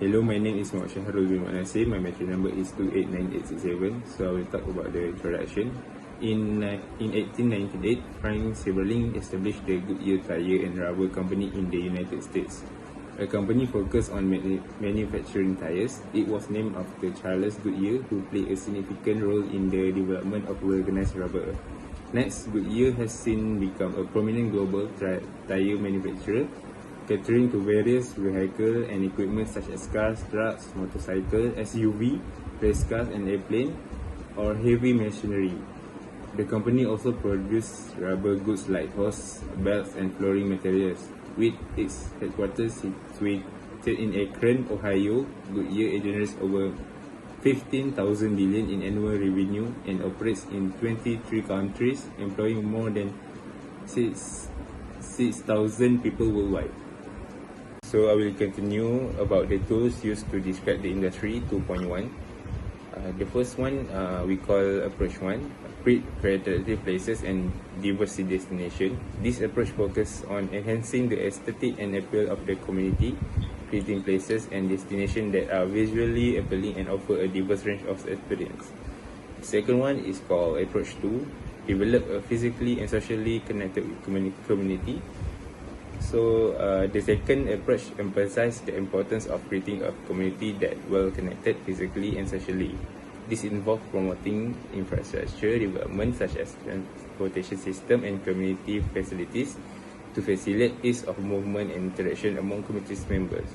Hello, my name is Muhammad Shahrul bin Nasir. My metric number is 289867. So I will talk about the introduction. In 1898, Frank Seiberling established the Goodyear Tire and Rubber Company in the United States. A company focused on manufacturing tires. It was named after Charles Goodyear, who played a significant role in the development of vulcanized rubber. Next, Goodyear has since become a prominent global tire manufacturer, catering to various vehicles and equipment such as cars, trucks, motorcycles, SUV, race cars and airplanes, or heavy machinery. The company also produces rubber goods like hose, belts and flooring materials. With its headquarters situated in Akron, Ohio, Goodyear generates over 15,000 billion in annual revenue and operates in 23 countries, employing more than 6,000 people worldwide. So I will continue about the tools used to describe the industry 2.1. The first one we call approach 1, creative places and diversity destination. This approach focuses on enhancing the aesthetic and appeal of the community, creating places and destinations that are visually appealing and offer a diverse range of experience. The second one is called approach 2, develop a physically and socially connected community. So the second approach emphasizes the importance of creating a community that well connected physically and socially. This involves promoting infrastructure development such as transportation system and community facilities to facilitate ease of movement and interaction among community members.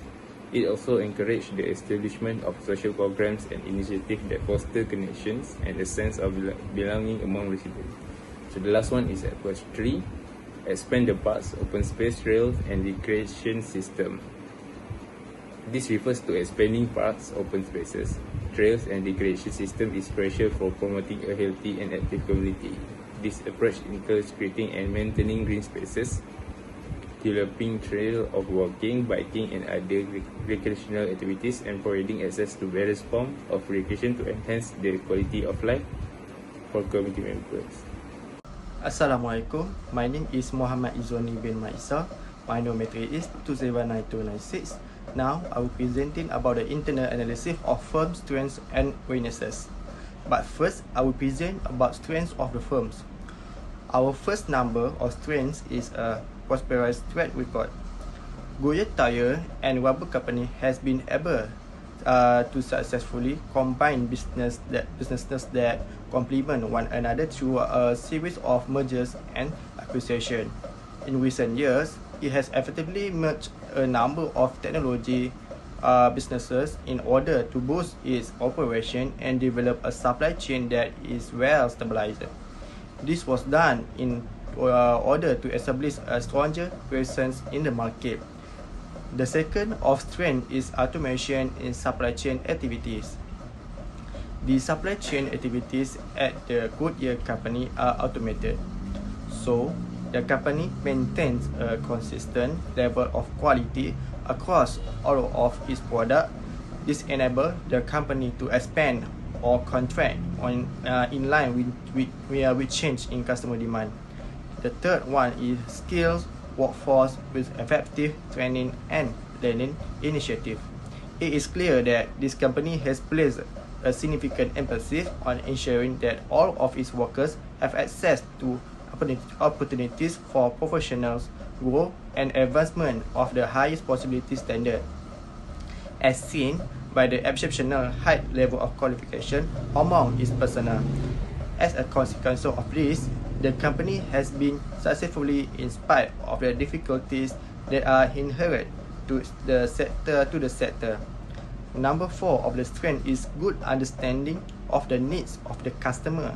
It also encourages the establishment of social programs and initiatives that foster connections and a sense of belonging among residents. So the last one is approach 3. Expand the parks, open space, trails, and recreation system. This refers to expanding parks, open spaces, trails, and recreation system is crucial for promoting a healthy and active community. This approach includes creating and maintaining green spaces, developing trails of walking, biking, and other recreational activities, and providing access to various forms of recreation to enhance the quality of life for community members. Assalamualaikum. My name is Muhammad Izwani bin Maisa. My number is 279296. Now I will be presenting about the internal analysis of firm strengths and weaknesses. But first, I will present about strengths of the firms. Our first number of strengths is a prosperous track record. Goodyear Tire and Rubber Company has been able to successfully combine businesses that complement one another through a series of mergers and acquisitions. In recent years, it has effectively merged a number of technology businesses in order to boost its operation and develop a supply chain that is well stabilized. This was done in order to establish a stronger presence in the market. The second of strength is automation in supply chain activities. The supply chain activities at the Goodyear company are automated, so the company maintains a consistent level of quality across all of its products. This enables the company to expand or contract in line with change in customer demand. The third one is skills workforce with effective training and learning initiative. It is clear that this company has placed a significant emphasis on ensuring that all of its workers have access to opportunities for professional growth and advancement of the highest possibility standard, as seen by the exceptional high level of qualification among its personnel. As a consequence of this, the company has been successfully in spite of the difficulties that are inherent to the sector. Number 4 of the strength is good understanding of the needs of the customer.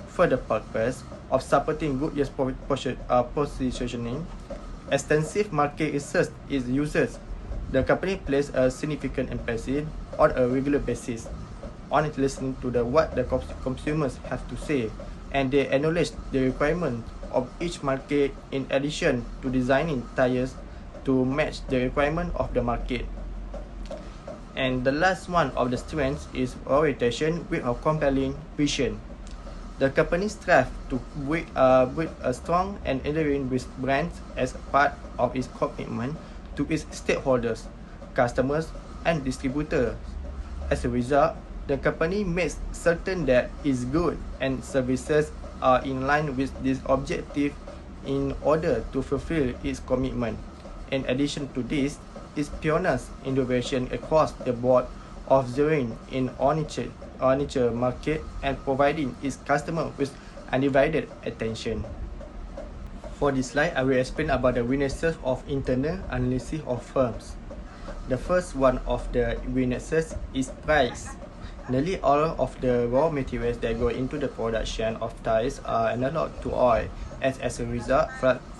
For the purpose of supporting Goodyear's positioning, extensive market research is used. The company places a significant emphasis on a regular basis on listening to what the consumers have to say, and they acknowledge the requirement of each market in addition to designing tires to match the requirement of the market. And the last one of the strengths is orientation with a compelling vision. The company strives to build a strong and enduring brand as part of its commitment to its stakeholders, customers, and distributors. As a result, the company makes certain that its goods and services are in line with this objective in order to fulfill its commitment. In addition to this, it pioneers innovation across the board of zeroing in furniture market and providing its customer with undivided attention. For this slide, I will explain about the weaknesses of internal analysis of firms. The first one of the weaknesses is price. Nearly all of the raw materials that go into the production of tires are analog to oil. As a result,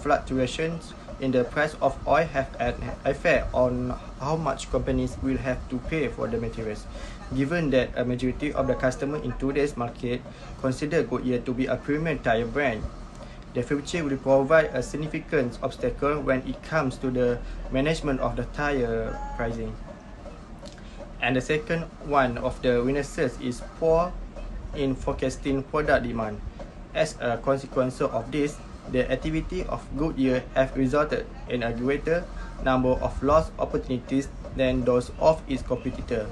fluctuations in the price of oil have an effect on how much companies will have to pay for the materials. Given that a majority of the customers in today's market consider Goodyear to be a premium tire brand, the future will provide a significant obstacle when it comes to the management of the tire pricing. And the second one of the weaknesses is poor in forecasting product demand. As a consequence of this, the activity of Goodyear have resulted in a greater number of lost opportunities than those of its competitor,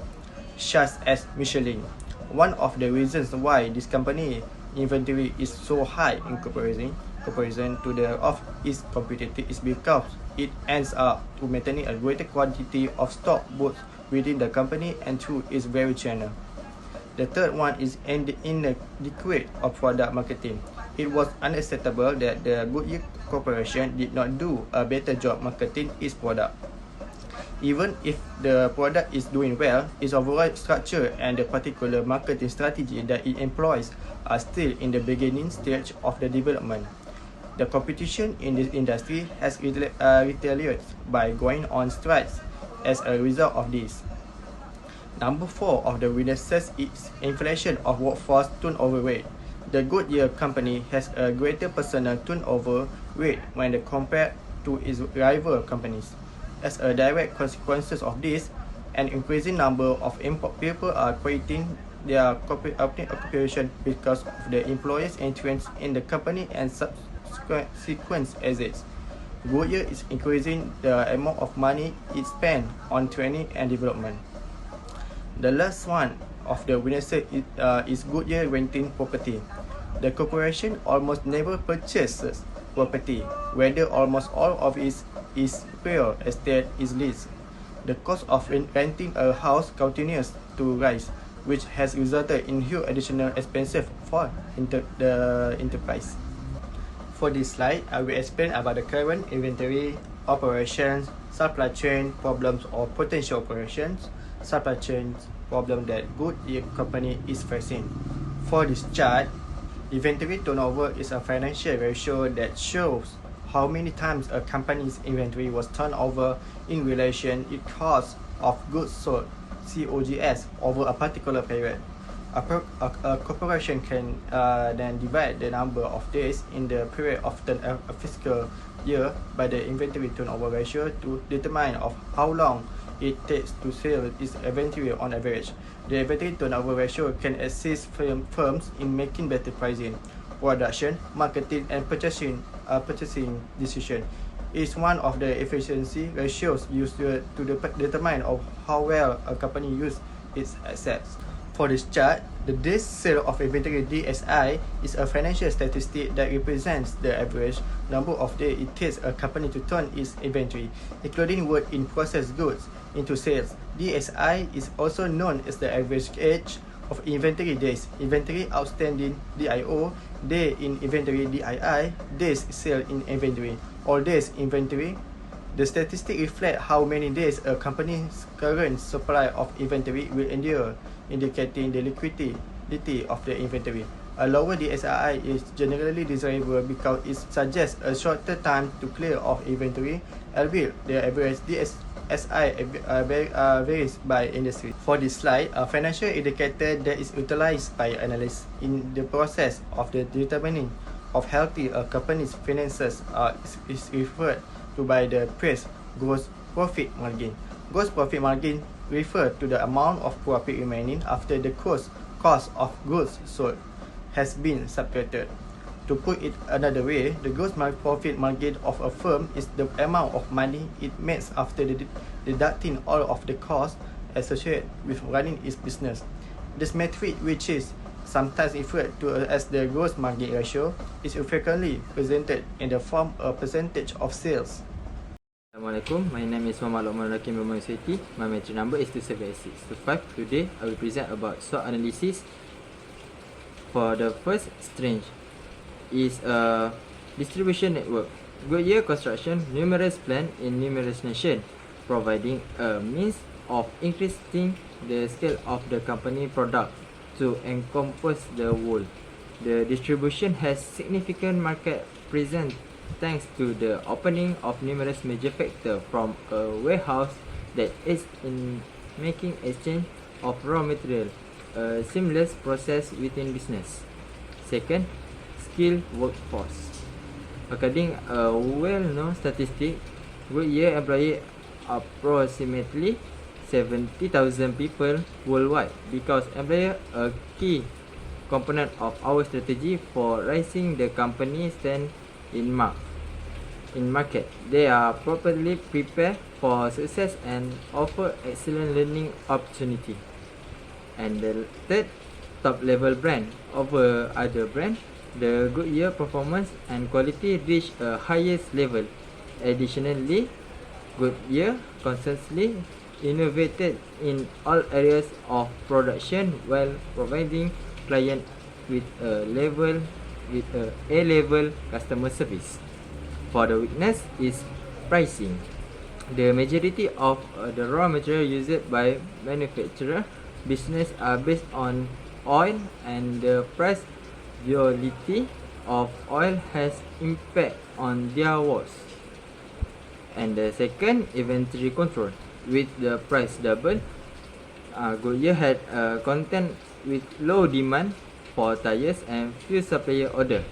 such as Michelin. One of the reasons why this company inventory is so high in comparison to the of its competitor is because it ends up to maintaining a greater quantity of stock both within the company and through its very channel. The third one is inadequate of product marketing. It was unacceptable that the Goodyear Corporation did not do a better job marketing its product. Even if the product is doing well, its overall structure and the particular marketing strategy that it employs are still in the beginning stage of the development. The competition in this industry has retaliated by going on strikes as a result of this. Number 4 of the weaknesses is inflation of workforce turnover rate. The Goodyear company has a greater personal turnover rate when compared to its rival companies. As a direct consequence of this, an increasing number of people are quitting their occupation because of the employees' entrance in the company and subsequent exits. Goodyear is increasing the amount of money it spends on training and development. The last one of the weaknesses is Goodyear renting property. The corporation almost never purchases property, whether almost all of it is real estate is leased. The cost of renting a house continues to rise, which has resulted in huge additional expenses for the enterprise. For this slide, I will explain about the current inventory, operations, supply chain problems or potential operations, supply chain problem that Goodyear company is facing. For this chart, inventory turnover is a financial ratio that shows how many times a company's inventory was turned over in relation to its cost of goods sold, COGS, over a particular period. A corporation can then divide the number of days in the period of a fiscal year by the inventory turnover ratio to determine of how long it takes to sell its inventory on average. The inventory turnover ratio can assist firms in making better pricing, production, marketing, and purchasing decisions. It's one of the efficiency ratios used to determine of how well a company uses its assets. For this chart, the days sale of inventory DSI is a financial statistic that represents the average number of days it takes a company to turn its inventory, including work in processed goods, into sales. DSI is also known as the average age of inventory days, inventory outstanding DIO, day in inventory DII, days sale in inventory, or days inventory. The statistic reflects how many days a company's current supply of inventory will endure, indicating the liquidity of the inventory. A lower DSI is generally desirable because it suggests a shorter time to clear off inventory, albeit the average DSI varies by industry. For this slide, a financial indicator that is utilized by analysts in the process of the determining of healthy a company's finances is referred to by the phrase gross profit margin. Gross profit margin refers to the amount of profit remaining after the cost of goods sold has been subtracted. To put it another way, the gross profit margin of a firm is the amount of money it makes after deducting all of the costs associated with running its business. This metric, which is sometimes referred to as the gross margin ratio, is frequently presented in the form of percentage of sales. Assalamualaikum, my name is Muhammad Lokman Rakim Memang University. My metric number is 27625. Today, I will present about SWOT analysis. For the first strange is a distribution network. Goodyear construction numerous plants in numerous nations, providing a means of increasing the scale of the company product to encompass the world. The distribution has significant market presence thanks to the opening of numerous major factors, from a warehouse that is in making exchange of raw material, a seamless process within business. Second, skilled workforce. According a well-known statistic, Goodyear employs approximately 70,000 people worldwide. Because employ a key component of our strategy for raising the company stand in market. They are properly prepared for success and offer excellent learning opportunity. And the third, top level brand over other brand. The Goodyear performance and quality reach a highest level. Additionally, Goodyear constantly innovated in all areas of production while providing client with a A-level customer service. For the weakness is pricing. The majority of the raw material used by manufacturer business are based on oil, and the price volatility of oil has impact on their worth. And the second, inventory control. With the price double, Goodyear had a content with low demand for tires and few supplier order.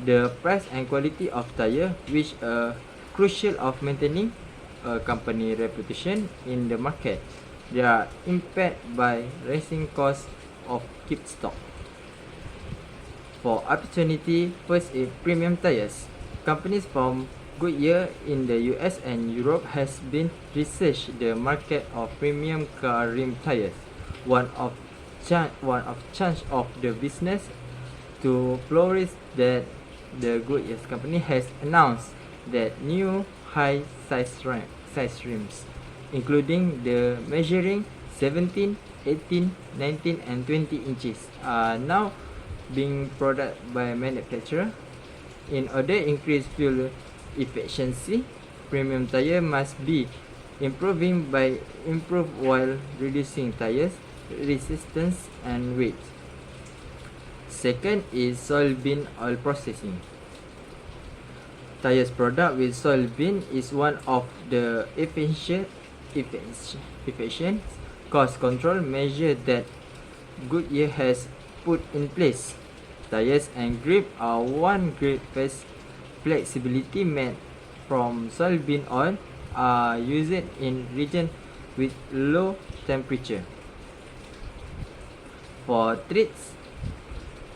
The price and quality of tire, which are crucial of maintaining a company reputation in the market, they are impacted by rising cost of keep stock. For opportunity, first is premium tires. Companies from Goodyear in the US and Europe has been research the market of premium car rim tires. One of chance of the business to flourish that the Goodyear company has announced that new high size rims, including the measuring 17, 18, 19 and 20 inches, are now being produced by manufacturer. In order to increase fuel efficiency, premium tire must be improving while reducing tires resistance and weight. Second is soybean oil processing. Tires product with soybean is one of the efficient cost control measure that Goodyear has put in place. Tires and grip are one great flexibility made from soybean oil are used in region with low temperature. For threats,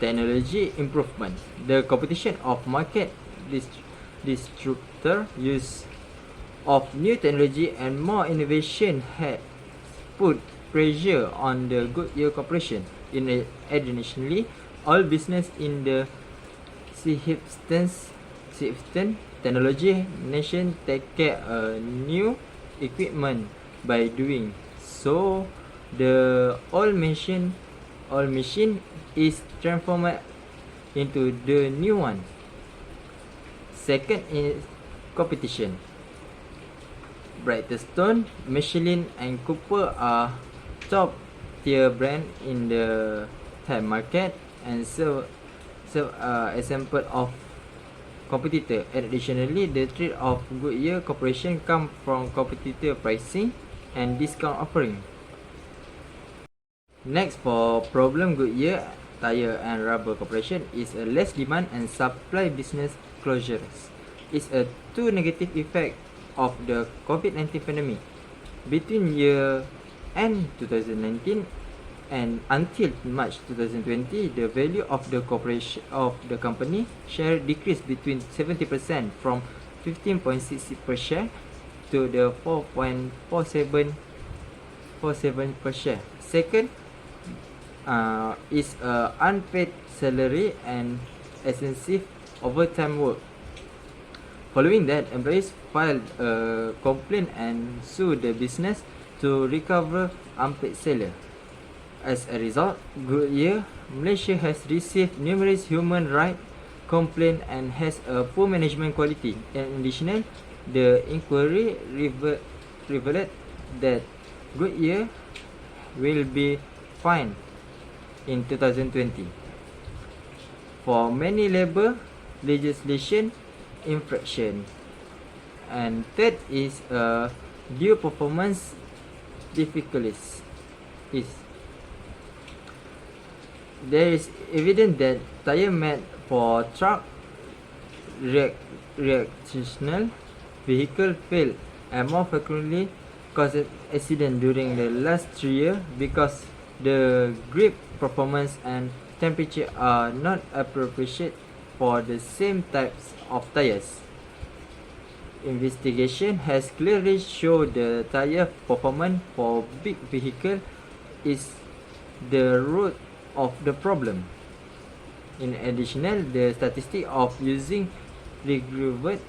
technology improvement. The competition of market disruptor use of new technology and more innovation has put pressure on the Goodyear Corporation. Additionally, all business in the subsistence technology nation take care new equipment. By doing so, the old machine is transformed into the new one. Second is competition. Brightstone, Michelin and Cooper are top tier brand in the Thai market and serve example of competitor. Additionally, the threat of Goodyear Corporation come from competitor pricing and discount offering. Next, for problem Goodyear Tire and Rubber Corporation is a less demand and supply business closures. It's a two negative effect of the COVID-19 pandemic. Between year end 2019 and until March 2020, the value of the company share decreased between 70% from 15.60 per share to the 4.47 4.47 per share. Second is unpaid salary and extensive overtime work. Following that, employees filed a complaint and sued the business to recover unpaid salary. As a result, Goodyear Malaysia has received numerous human rights complaints and has a poor management quality. In addition, the inquiry revealed that Goodyear will be fined in 2020 for many labor legislation infraction. And third is due performance difficulties. There is evidence that tire made for truck recreational vehicle fail and more frequently caused accident during the last 3 years because the grip performance and temperature are not appropriate for the same types of tires. Investigation has clearly shown the tire performance for big vehicle is the root of the problem. In addition, the statistics of using regurgitated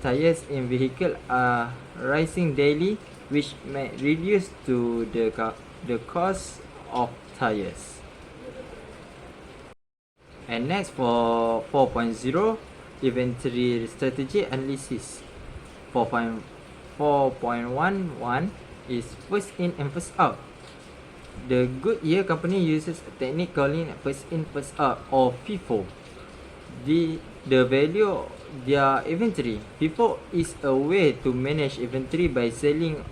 tires in vehicle are rising daily, which may reduce to the cost of tires. And next for 4.0 inventory strategy analysis. 4.11 is first in and first out. The Goodyear company uses a technique calling first in first out or FIFO. The value of their inventory. FIFO is a way to manage inventory by selling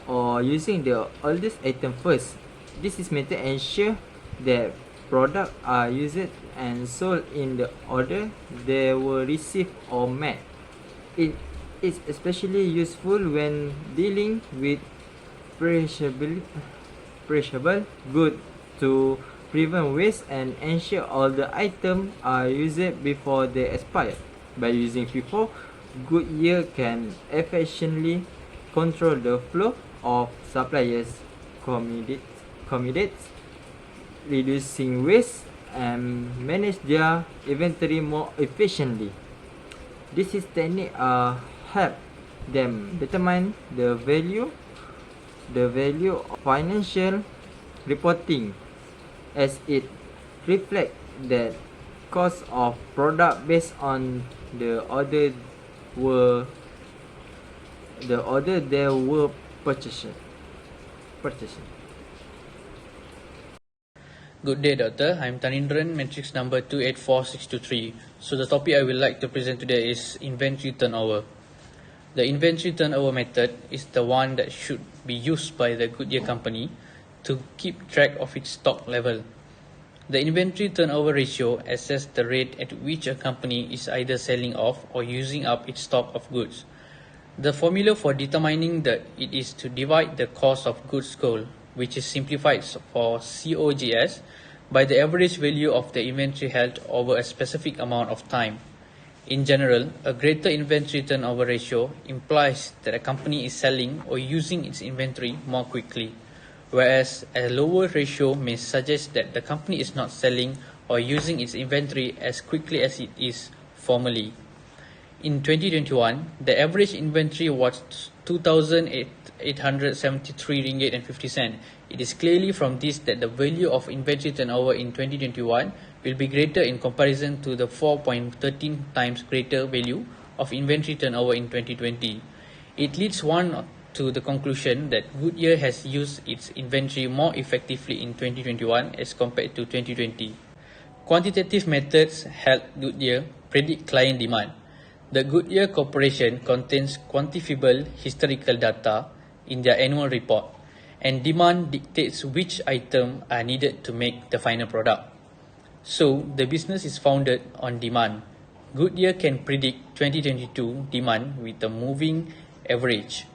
or using the oldest item first. This is method ensure that products are used and sold in the order they were received or met. It is especially useful when dealing with perishable goods to prevent waste and ensure all the items are used before they expire. By using FIFO, Goodyear can efficiently control the flow of suppliers, commodities, reducing waste and manage their inventory more efficiently. This is technique help them determine the value of financial reporting as it reflects the cost of product based on the order they were purchasing. Good day, Doctor. I'm Tanindran, matrix number 284623. So the topic I would like to present today is inventory turnover. The inventory turnover method is the one that should be used by the Goodyear company to keep track of its stock level. The inventory turnover ratio assesses the rate at which a company is either selling off or using up its stock of goods. The formula for determining it is to divide the cost of goods sold, which is simplified for COGS, by the average value of the inventory held over a specific amount of time. In general, a greater inventory turnover ratio implies that a company is selling or using its inventory more quickly, whereas a lower ratio may suggest that the company is not selling or using its inventory as quickly as it is formerly. In 2021, the average inventory was 2,873 ringgit and 50 cents. It is clearly from this that the value of inventory turnover in 2021 will be greater in comparison to the 4.13 times greater value of inventory turnover in 2020. It leads one to the conclusion that Goodyear has used its inventory more effectively in 2021 as compared to 2020. Quantitative methods help Goodyear predict client demand. The Goodyear Corporation contains quantifiable historical data in their annual report, and demand dictates which items are needed to make the final product. So, the business is founded on demand. Goodyear can predict 2022 demand with a moving average.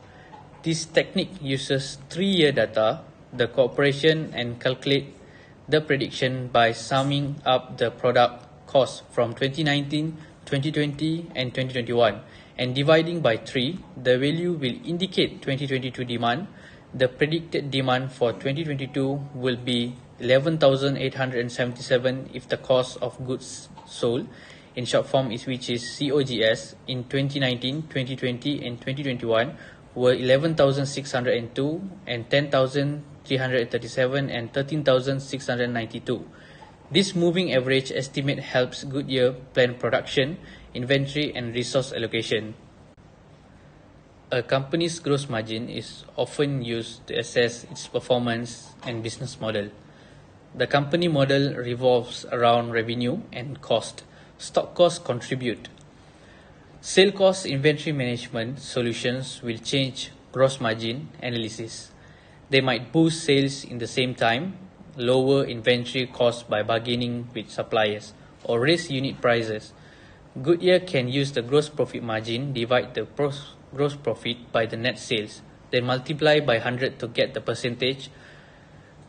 This technique uses 3-year data, the corporation, and calculate the prediction by summing up the product cost from 2019, 2020, and 2021 and dividing by 3. The value will indicate 2022 demand. The predicted demand for 2022 will be 11,877 if the cost of goods sold in short form which is COGS in 2019, 2020 and 2021 were 11,602 and 10,337 and 13,692. This moving average estimate helps Goodyear plan production, inventory and resource allocation. A company's gross margin is often used to assess its performance and business model. The company model revolves around revenue and cost. Stock costs contribute. Sale cost inventory management solutions will change gross margin analysis. They might boost sales in the same time, lower inventory costs by bargaining with suppliers, or raise unit prices. Goodyear can use the gross profit margin, divide the gross profit by the net sales, then multiply by 100 to get the percentage.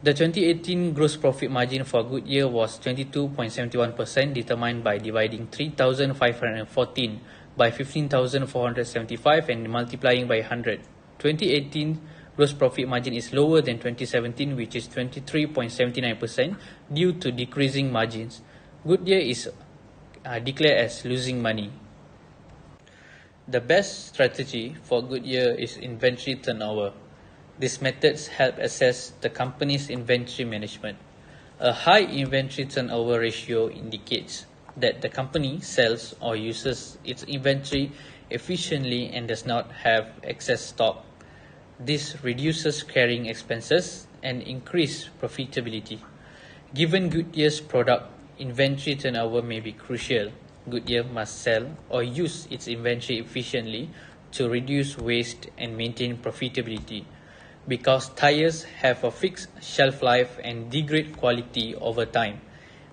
The 2018 gross profit margin for Goodyear was 22.71%, determined by dividing 3,514 by 15,475 and multiplying by 100. 2018 gross profit margin is lower than 2017, which is 23.79% due to decreasing margins. Goodyear is declared as losing money. The best strategy for Goodyear is inventory turnover. These methods help assess the company's inventory management. A high inventory turnover ratio indicates that the company sells or uses its inventory efficiently and does not have excess stock. This reduces carrying expenses and increases profitability. Given Goodyear's product, inventory turnover may be crucial. Goodyear must sell or use its inventory efficiently to reduce waste and maintain profitability. Because tires have a fixed shelf life and degrade quality over time,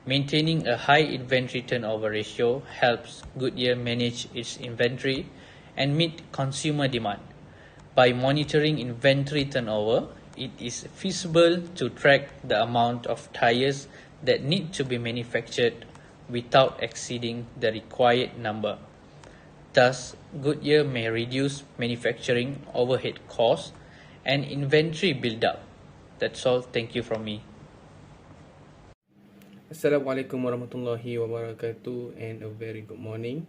maintaining a high inventory turnover ratio helps Goodyear manage its inventory and meet consumer demand. By monitoring inventory turnover, it is feasible to track the amount of tires that need to be manufactured without exceeding the required number. Thus, Goodyear may reduce manufacturing overhead costs and inventory build-up. That's all. Thank you from me. Assalamualaikum warahmatullahi wabarakatuh and a very good morning.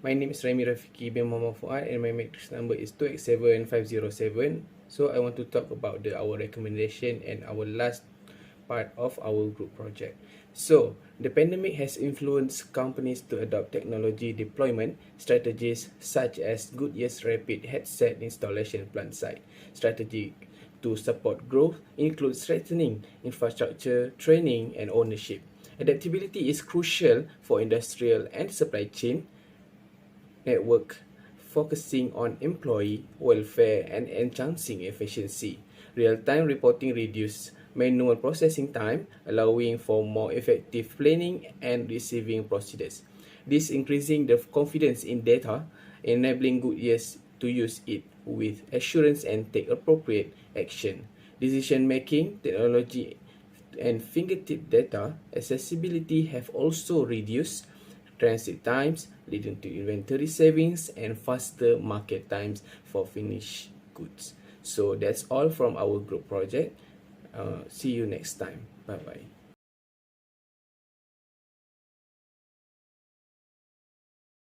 My name is Remy Rafiki bin Muhammad Fuad and my matrix number is 287507. So I want to talk about our recommendation and our last part of our group project. So, the pandemic has influenced companies to adopt technology deployment strategies such as Goodyear's rapid headset installation plant site. Strategy to support growth includes strengthening infrastructure, training, and ownership. Adaptability is crucial for industrial and supply chain network, focusing on employee welfare and enhancing efficiency. Real-time reporting reduces manual processing time, allowing for more effective planning and receiving procedures. This increasing the confidence in data, enabling Goodyear's to use it with assurance and take appropriate action. Decision-making, technology, and fingertip data accessibility have also reduced transit times, leading to inventory savings and faster market times for finished goods. So that's all from our group project. See you next time. Bye-bye.